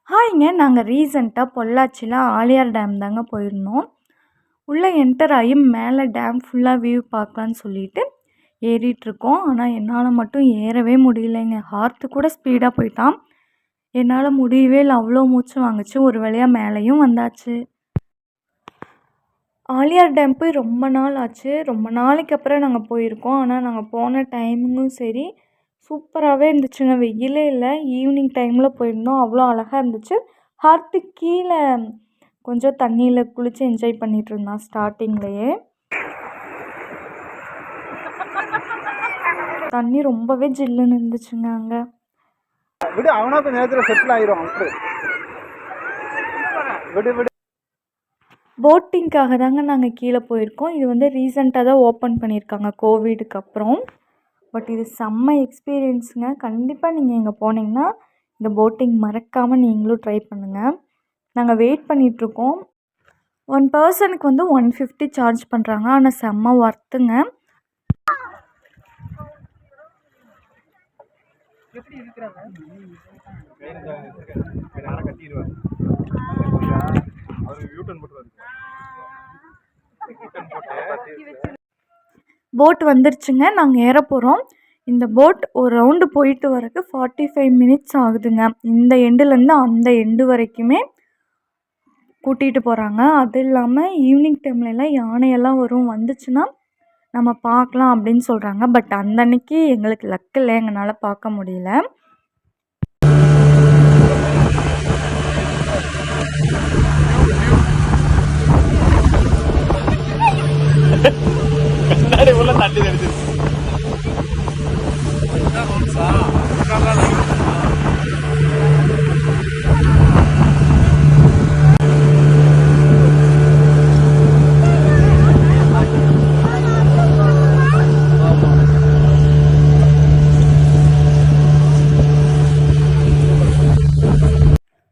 ஹாய்ங்க. நாங்கள் ரீசெண்டாக பொள்ளாச்சியில் ஆழியார் டேம் தாங்க போயிருந்தோம். உள்ளே என்டர் ஆகி மேலே டேம் ஃபுல்லாக வியூ பார்க்கலான்னு சொல்லிட்டு ஏறிட்டுருக்கோம். ஆனால் என்னால் மட்டும் ஏறவே முடியலைங்க. ஹார்ட்டு கூட ஸ்பீடாக போயிட்டான். என்னால் முடியவே இல்லை. அவ்வளோ மூச்சு வாங்குச்சு. ஒரு வழியாக மேலேயும் வந்தாச்சு. ஆழியார் டேம் போய் ரொம்ப நாள் ஆச்சு. ரொம்ப நாளைக்கு அப்புறம் நாங்கள் போயிருக்கோம். ஆனால் நாங்கள் போன டைமிங்கும் சரி சூப்பராகவே இருந்துச்சுங்க. வெயிலே இல்லை. ஈவினிங் டைமில் போயிருந்தோம். அவ்வளோ அழகாக இருந்துச்சு. ஹார்ட்டு கீழே கொஞ்சம் தண்ணியில் குளித்து என்ஜாய் பண்ணிகிட்டு இருந்தான் ஸ்டார்டிங்லேயே. தண்ணி ரொம்பவே ஜில்லுன்னு இருந்துச்சுங்க அங்கே. போட்டிங்காக தாங்க நாங்கள் கீழே போயிருக்கோம். இது வந்து ரீசெண்டாக தான் ஓப்பன் பண்ணியிருக்காங்க கோவிடுக்கு அப்புறம். பட் இது செம்ம எக்ஸ்பீரியன்ஸுங்க. கண்டிப்பாக நீங்கள் இங்கே போனீங்கன்னா இந்த போட்டிங் மறக்காமல் நீங்களும் ட்ரை பண்ணுங்கள். நாங்கள் வெயிட் பண்ணிகிட்ருக்கோம். 1 பர்சனுக்கு வந்து 150 சார்ஜ் பண்ணுறாங்க. ஆனால் செம்ம ஒர்த்துங்க. போட் வந்துருச்சுங்க. நாங்கள் ஏற போகிறோம். இந்த போட் ஒரு ரவுண்டு போயிட்டு வரக்கு 45 மினிட்ஸ் ஆகுதுங்க. இந்த எண்டுலேருந்து அந்த எண்டு வரைக்குமே கூட்டிகிட்டு போகிறாங்க. அது இல்லாமல் ஈவினிங் டைம்லலாம் யானையெல்லாம் வரும். வந்துச்சுன்னா நம்ம பார்க்கலாம் அப்படின்னு சொல்கிறாங்க. பட் அந்த அன்னைக்கு எங்களுக்கு லக் இல்லை. எங்களால் பார்க்க முடியல.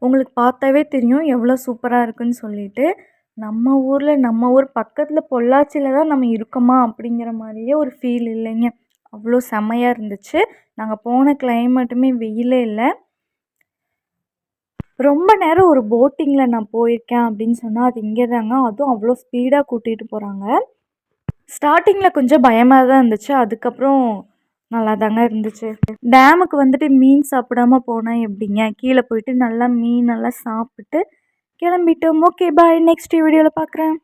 உங்களுக்கு பார்த்தாவே தெரியும் எவ்வளோ சூப்பராக இருக்குன்னு சொல்லிட்டு. நம்ம ஊர் பக்கத்தில் பொள்ளாச்சியில் தான் நம்ம இருக்கோமா அப்படிங்கிற மாதிரியே ஒரு ஃபீல் இல்லைங்க. அவ்வளோ செம்மையாக இருந்துச்சு. நாங்கள் போன கிளைமேட்டுமே வெயிலே இல்லை. ரொம்ப நேரம் ஒரு போட்டிங்கில் நான் போயிருக்கேன் அப்படின்னு சொன்னால் அது இங்கே தாங்க. அதுவும் அவ்வளோ ஸ்பீடாக கூட்டிகிட்டு போகிறாங்க. ஸ்டார்டிங்கில் கொஞ்சம் பயமாக தான் இருந்துச்சு. அதுக்கப்புறம் நல்லா தாங்க இருந்துச்சு. டேமுக்கு வந்துட்டு மீன் சாப்பிடாம போனால் எப்படிங்க? கீழே போயிட்டு நல்லா மீனெல்லாம் சாப்பிட்டு கிளம்பிட்டோம். Okay bye. நெக்ஸ்ட் வீடியோவில் பார்க்குறேன்.